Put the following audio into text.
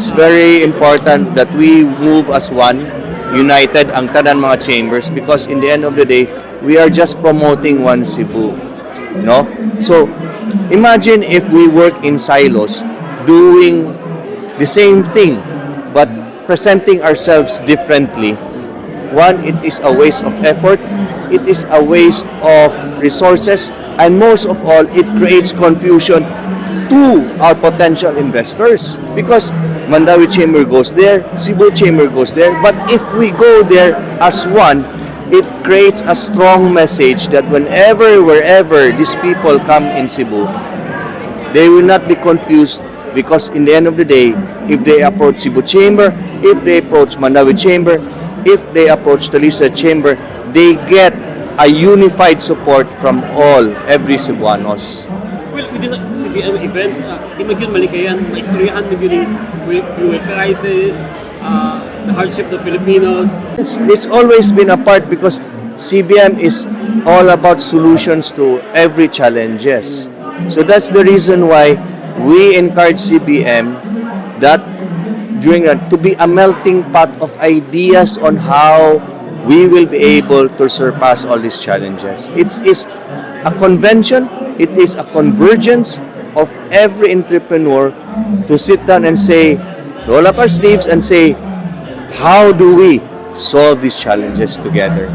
it's very important that we move as one, united ang tanan mga chambers, because in the end of the day, we are just promoting one Cebu. No? So, imagine if we work in silos, doing the same thing, but presenting ourselves differently. One, it is a waste of effort, it is a waste of resources, and most of all, it creates confusion to our potential investors. Because Mandawi Chamber goes there, Cebu Chamber goes there, but if we go there as one, it creates a strong message that whenever, wherever these people come in Cebu, they will not be confused, because in the end of the day, if they approach Cebu Chamber, if they approach Mandawi Chamber, if they approach Talisa Chamber, they get a unified support from every Cebuanos. Well, within the CBM event, di magyun malikayan, maistoryahan magyun yung crisis, the hardship of the Filipinos. It's always been a part, because CBM is all about solutions to every challenges. So that's the reason why we encourage CBM that to be a melting pot of ideas on how we will be able to surpass all these challenges. It is a convention, it is a convergence of every entrepreneur to sit down and say, roll up our sleeves and say, how do we solve these challenges together?